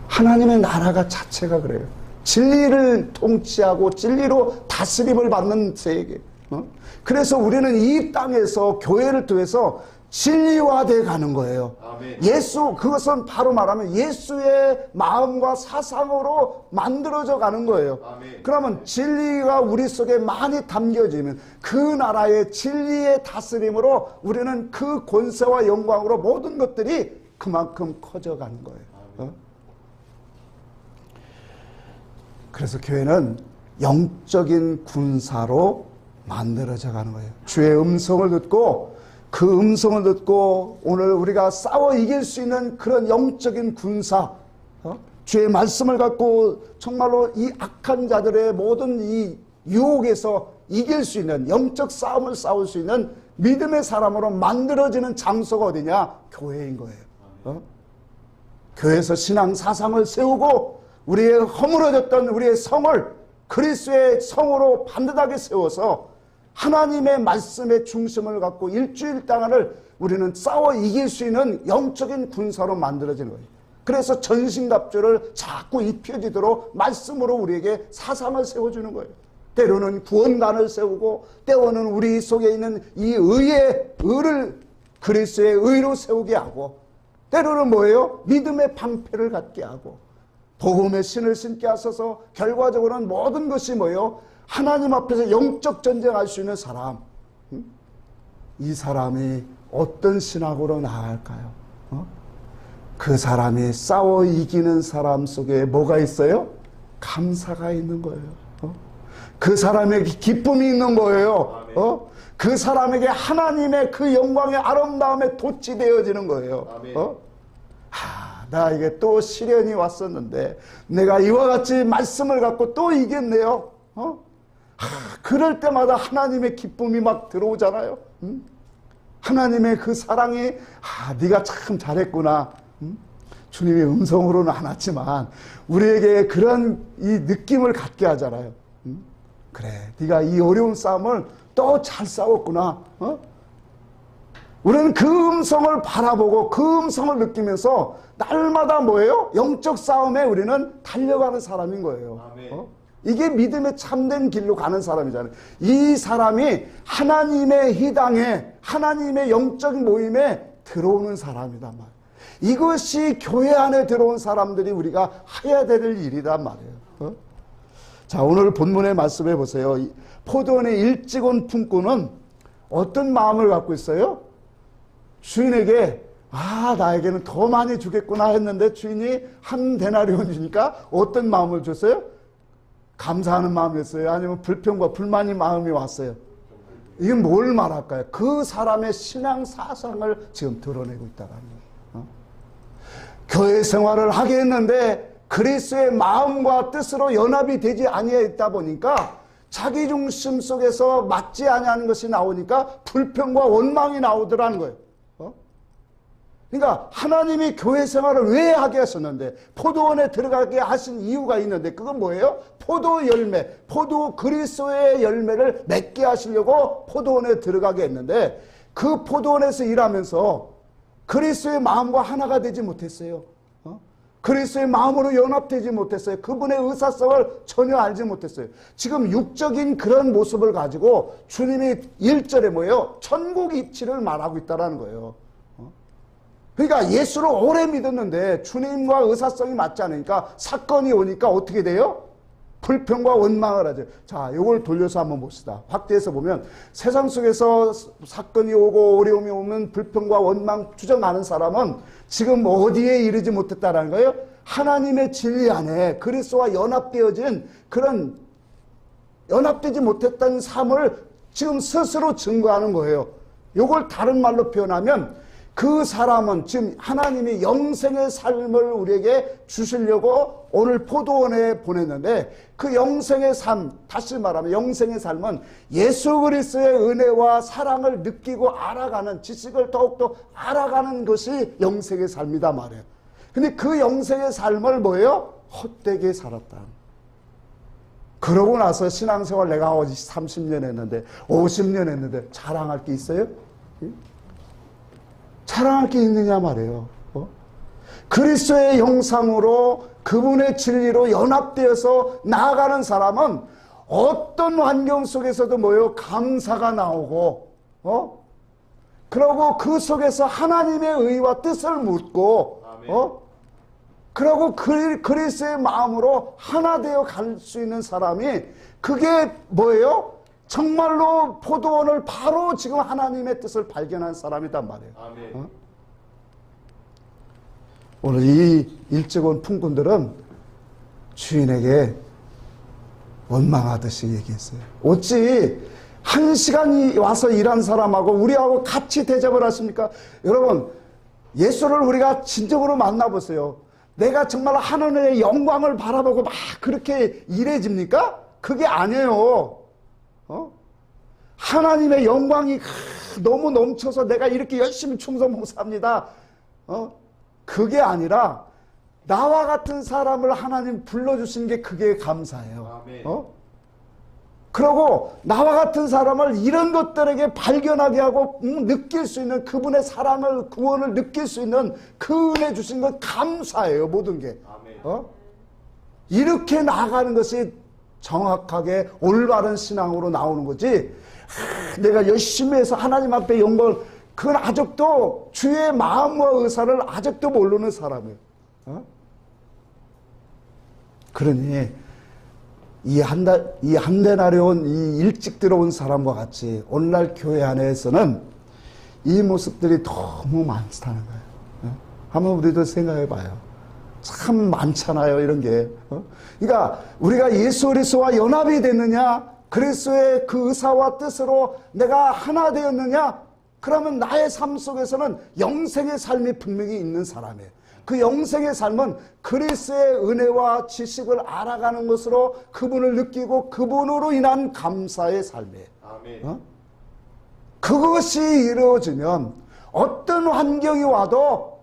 하나님의 나라가 자체가 그래요. 진리를 통치하고 진리로 다스림을 받는 세계. 그래서 우리는 이 땅에서 교회를 통해서 진리화되어 가는 거예요. 아멘. 그것은 바로 말하면 예수의 마음과 사상으로 만들어져 가는 거예요. 아멘. 그러면 진리가 우리 속에 많이 담겨지면 그 나라의 진리의 다스림으로 우리는 그 권세와 영광으로 모든 것들이 그만큼 커져가는 거예요. 그래서 교회는 영적인 군사로 만들어져 가는 거예요. 주의 음성을 듣고 그 음성을 듣고 오늘 우리가 싸워 이길 수 있는 그런 영적인 군사, 주의 말씀을 갖고 정말로 이 악한 자들의 모든 이 유혹에서 이길 수 있는 영적 싸움을 싸울 수 있는 믿음의 사람으로 만들어지는 장소가 어디냐? 교회인 거예요. 교회에서 신앙 사상을 세우고 우리의 허물어졌던 우리의 성을 그리스도의 성으로 반듯하게 세워서 하나님의 말씀의 중심을 갖고 일주일 동안을 우리는 싸워 이길 수 있는 영적인 군사로 만들어지는 거예요. 그래서 전신갑주를 자꾸 입혀지도록 말씀으로 우리에게 사상을 세워주는 거예요. 때로는 구원관을 세우고 때로는 우리 속에 있는 이 의를 그리스도의 의로 세우게 하고 때로는 뭐예요? 믿음의 방패를 갖게 하고 복음의 신을 신게 하셔서 결과적으로는 모든 것이 뭐예요? 하나님 앞에서 영적 전쟁할 수 있는 사람. 이 사람이 어떤 신학으로 나아갈까요? 그 사람이 싸워 이기는 사람 속에 뭐가 있어요? 감사가 있는 거예요. 그 사람에게 기쁨이 있는 거예요. 그 사람에게 하나님의 그 영광의 아름다움에 도취되어지는 거예요. 나 이게 또 시련이 왔었는데 내가 이와 같이 말씀을 갖고 또 이겼네요. 그럴 때마다 하나님의 기쁨이 막 들어오잖아요. 하나님의 그 사랑이 네가 참 잘했구나. 주님의 음성으로는 안 왔지만 우리에게 그런 이 느낌을 갖게 하잖아요. 그래, 네가 이 어려운 싸움을 또 잘 싸웠구나. 우리는 그 음성을 바라보고 그 음성을 느끼면서 날마다 뭐예요? 영적 싸움에 우리는 달려가는 사람인 거예요. 이게 믿음의 참된 길로 가는 사람이잖아요. 이 사람이 하나님의 희당에 하나님의 영적인 모임에 들어오는 사람이란 말이에요. 이것이 교회 안에 들어온 사람들이 우리가 해야 될 일이란 말이에요. 자, 오늘 본문의 말씀해 보세요. 포도원의 일찍 온 품꾼은 어떤 마음을 갖고 있어요? 주인에게 나에게는 더 많이 주겠구나 했는데 주인이 한 데나리온 주니까 어떤 마음을 줬어요? 감사하는 마음이었어요? 아니면 불평과 불만의 마음이 왔어요? 이게 뭘 말할까요? 그 사람의 신앙 사상을 지금 드러내고 있다는 거예요. 교회 생활을 하게 했는데 그리스도의 마음과 뜻으로 연합이 되지 아니했다 보니까 자기 중심 속에서 맞지 아니하는 것이 나오니까 불평과 원망이 나오더라는 거예요. 그러니까 하나님이 교회 생활을 왜 하게 하셨는데, 포도원에 들어가게 하신 이유가 있는데, 그건 뭐예요? 포도 열매, 포도 그리스도의 열매를 맺게 하시려고 포도원에 들어가게 했는데, 그 포도원에서 일하면서 그리스도의 마음과 하나가 되지 못했어요. 그리스도의 마음으로 연합되지 못했어요. 그분의 의사성을 전혀 알지 못했어요. 지금 육적인 그런 모습을 가지고 주님이 1절에 뭐예요? 천국 입지를 말하고 있다는 거예요. 그러니까 예수를 오래 믿었는데 주님과 의사성이 맞지 않으니까 사건이 오니까 어떻게 돼요? 불평과 원망을 하죠. 자, 이걸 돌려서 한번 봅시다. 확대해서 보면 세상 속에서 사건이 오고 어려움이 오면 불평과 원망 투정하는 사람은 지금 어디에 이르지 못했다라는 거예요? 하나님의 진리 안에 그리스도와 연합되어진 그런 연합되지 못했다는 삶을 지금 스스로 증거하는 거예요. 이걸 다른 말로 표현하면 그 사람은 지금 하나님이 영생의 삶을 우리에게 주시려고 오늘 포도원에 보냈는데, 그 영생의 삶, 다시 말하면 영생의 삶은 예수 그리스도의 은혜와 사랑을 느끼고 알아가는, 지식을 더욱더 알아가는 것이 영생의 삶이다 말이에요. 근데 그 영생의 삶을 뭐예요? 헛되게 살았다. 그러고 나서 신앙생활 내가 30년 했는데 50년 했는데 자랑할 게 있어요? 자랑할 게 있느냐 말이에요. 그리스도의 형상으로 그분의 진리로 연합되어서 나아가는 사람은 어떤 환경 속에서도 뭐예요? 감사가 나오고, 그러고 그 속에서 하나님의 의와 뜻을 묻고, 그러고 그리스도의 마음으로 하나 되어 갈 수 있는 사람이, 그게 뭐예요? 정말로 포도원을 바로 지금 하나님의 뜻을 발견한 사람이란 말이에요. 오늘 이 일찍 온 품꾼들은 주인에게 원망하듯이 얘기했어요. 어찌 1시간이 와서 일한 사람하고 우리하고 같이 대접을 하십니까? 여러분, 예수를 우리가 진정으로 만나보세요. 내가 정말 하나님의 영광을 바라보고 막 그렇게 일해집니까? 그게 아니에요. 하나님의 영광이 너무 넘쳐서 내가 이렇게 열심히 충성봉사합니다. 그게 아니라 나와 같은 사람을 하나님 불러주신 게 그게 감사해요. 그리고 나와 같은 사람을 이런 것들에게 발견하게 하고 느낄 수 있는 그분의 사랑을, 구원을 느낄 수 있는 그 은혜 주신 건 감사해요. 모든 게. 이렇게 나아가는 것이 정확하게 올바른 신앙으로 나오는 거지, 내가 열심히 해서 하나님 앞에 영광을, 그건 아직도 주의 마음과 의사를 아직도 모르는 사람이에요. 그러니 이 한 데나리 온, 이 일찍 들어온 사람과 같이 오늘날 교회 안에서는 이 모습들이 너무 많다는 거예요. 한번 우리도 생각해 봐요. 참 많잖아요, 이런 게. 그러니까 우리가 예수 그리스도와 연합이 됐느냐, 그리스도의 그 의사와 뜻으로 내가 하나 되었느냐, 그러면 나의 삶 속에서는 영생의 삶이 분명히 있는 사람이에요. 그 영생의 삶은 그리스도의 은혜와 지식을 알아가는 것으로 그분을 느끼고 그분으로 인한 감사의 삶이에요. 그것이 이루어지면 어떤 환경이 와도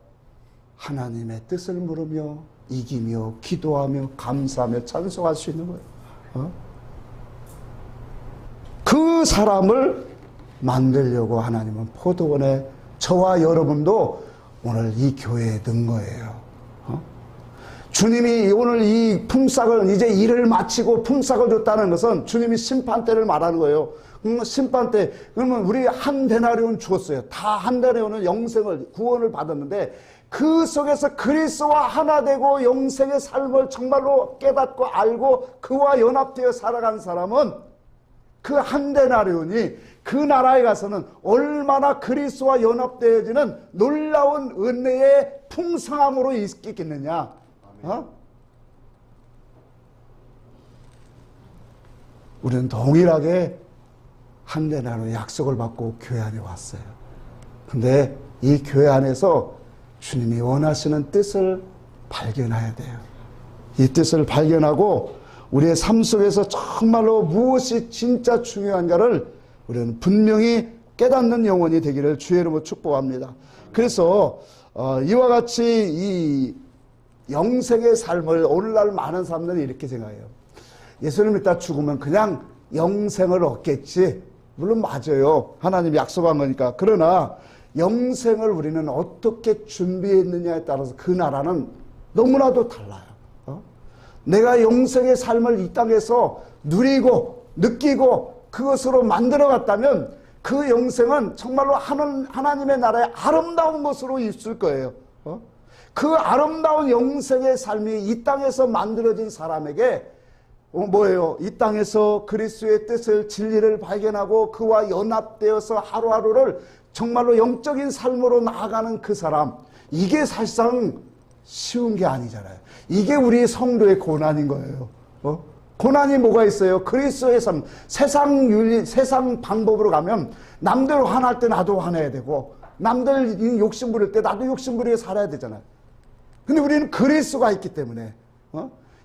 하나님의 뜻을 물으며 이기며 기도하며 감사하며 찬송할 수 있는 거예요. 그 사람을 만들려고 하나님은 포도원에 저와 여러분도 오늘 이 교회에 넣은 거예요. 주님이 오늘 이 품삯을, 이제 일을 마치고 품삯을 줬다는 것은 주님이 심판대를 말하는 거예요. 심판대, 그러면 우리 한 데나리온 죽었어요. 다 한 데나리온은 영생을, 구원을 받았는데 그 속에서 그리스도와 하나 되고 영생의 삶을 정말로 깨닫고 알고 그와 연합되어 살아간 사람은 그 한 데나리온이 그 나라에 가서는 얼마나 그리스도와 연합되어지는 놀라운 은혜의 풍성함으로 있겠느냐. 우리는 동일하게 한 데나리온 약속을 받고 교회 안에 왔어요. 근데 이 교회 안에서 주님이 원하시는 뜻을 발견해야 돼요. 이 뜻을 발견하고 우리의 삶 속에서 정말로 무엇이 진짜 중요한가를 우리는 분명히 깨닫는 영혼이 되기를 주의 이름으로 축복합니다. 그래서 이와 같이 이 영생의 삶을 오늘날 많은 사람들이 이렇게 생각해요. 예수를 믿다 죽으면 그냥 영생을 얻겠지. 물론 맞아요. 하나님이 약속한 거니까. 그러나 영생을 우리는 어떻게 준비했느냐에 따라서 그 나라는 너무나도 달라요. 내가 영생의 삶을 이 땅에서 누리고 느끼고 그것으로 만들어갔다면 그 영생은 정말로 하나님의 나라의 아름다운 것으로 있을 거예요. 그 아름다운 영생의 삶이 이 땅에서 만들어진 사람에게 뭐예요? 이 땅에서 그리스도의 뜻을 진리를 발견하고 그와 연합되어서 하루하루를 정말로 영적인 삶으로 나아가는 그 사람, 이게 사실상 쉬운 게 아니잖아요. 이게 우리 성도의 고난인 거예요. 고난이 뭐가 있어요? 그리스도의 삶, 세상 윤리, 세상 방법으로 가면 남들 화날 때 나도 화내야 되고 남들 욕심 부릴 때 나도 욕심 부리게 살아야 되잖아요. 근데 우리는 그리스도가 있기 때문에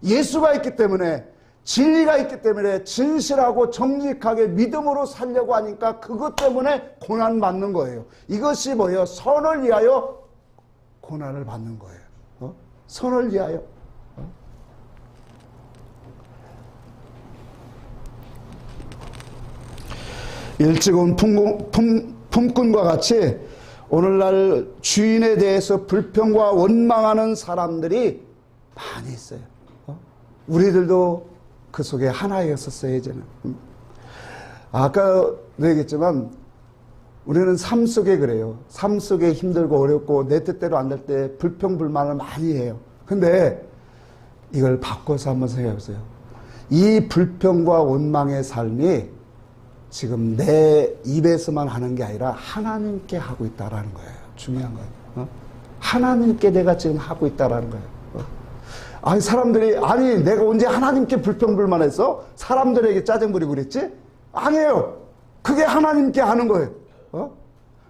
예수가 있기 때문에 진리가 있기 때문에 진실하고 정직하게 믿음으로 살려고 하니까 그것 때문에 고난 받는 거예요. 이것이 뭐예요? 선을 위하여 고난을 받는 거예요. 선을 위하여. 일찍 온 품꾼과 같이 오늘날 주인에 대해서 불평과 원망하는 사람들이 많이 있어요. 우리들도 그 속에 하나였었어요, 이제는. 아까 얘기했지만 우리는 삶 속에 그래요. 삶 속에 힘들고 어렵고 내 뜻대로 안 될 때 불평불만을 많이 해요. 근데 이걸 바꿔서 한번 생각해 보세요. 이 불평과 원망의 삶이 지금 내 입에서만 하는 게 아니라 하나님께 하고 있다라는 거예요. 중요한 거예요. 하나님께 내가 지금 하고 있다라는 거예요. 아니 사람들이 아니 내가 언제 하나님께 불평불만해서 사람들에게 짜증 부리고 그랬지? 아니에요. 그게 하나님께 하는 거예요.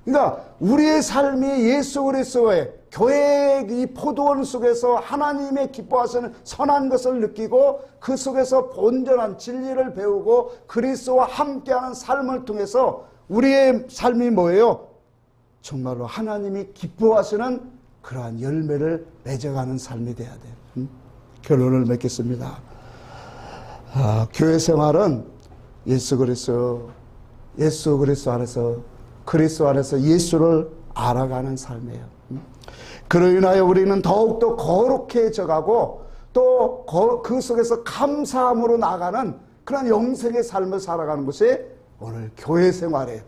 그러니까 우리의 삶이 예수 그리스도의 교회의 이 포도원 속에서 하나님의 기뻐하시는 선한 것을 느끼고 그 속에서 온전한 진리를 배우고 그리스도와 함께하는 삶을 통해서 우리의 삶이 뭐예요? 정말로 하나님이 기뻐하시는 그러한 열매를 맺어가는 삶이 돼야 돼요. 결론을 맺겠습니다. 교회 생활은 예수 그리스도 안에서 그리스도 안에서 예수를 알아가는 삶이에요. 그로 인하여 우리는 더욱더 거룩해져 가고 또 그 속에서 감사함으로 나아가는 그런 영생의 삶을 살아가는 것이 오늘 교회 생활이에요.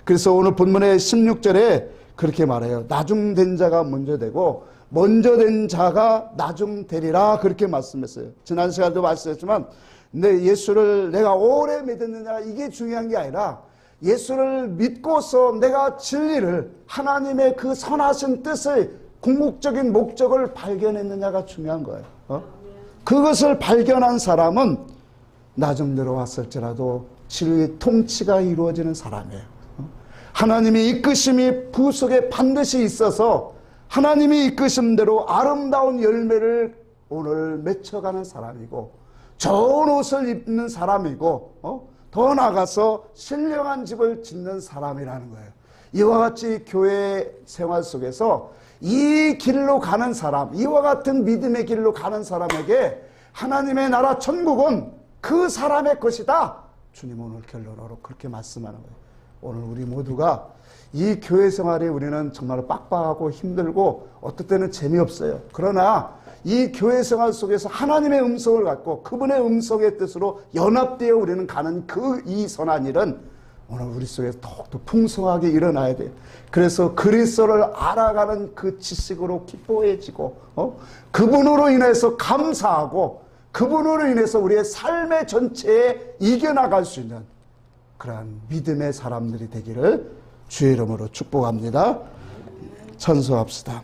그래서 오늘 본문의 16절에 그렇게 말해요. 나중된 자가 먼저 되고 먼저 된 자가 나중되리라 그렇게 말씀했어요. 지난 시간에도 말씀했지만 내 예수를 내가 오래 믿었느냐 이게 중요한 게 아니라 예수를 믿고서 내가 진리를 하나님의 그 선하신 뜻을 궁극적인 목적을 발견했느냐가 중요한 거예요. 그것을 발견한 사람은 나중 들어왔을지라도 진리의 통치가 이루어지는 사람이에요. 하나님의 이끄심이 부속에 반드시 있어서 하나님이 이끄신 대로 아름다운 열매를 오늘 맺혀가는 사람이고 좋은 옷을 입는 사람이고 더 나아가서 신령한 집을 짓는 사람이라는 거예요. 이와 같이 교회 생활 속에서 이 길로 가는 사람, 이와 같은 믿음의 길로 가는 사람에게 하나님의 나라 천국은 그 사람의 것이다. 주님 오늘 결론으로 그렇게 말씀하는 거예요. 오늘 우리 모두가 이 교회 생활이 우리는 정말 빡빡하고 힘들고 어떨 때는 재미없어요. 그러나 이 교회 생활 속에서 하나님의 음성을 갖고 그분의 음성의 뜻으로 연합되어 우리는 가는 그 이 선한 일은 오늘 우리 속에서 더욱더 풍성하게 일어나야 돼요. 그래서 그리스도를 알아가는 그 지식으로 기뻐해지고 그분으로 인해서 감사하고 그분으로 인해서 우리의 삶의 전체에 이겨나갈 수 있는 그러한 믿음의 사람들이 되기를 주의 이름으로 축복합니다. 찬송합시다.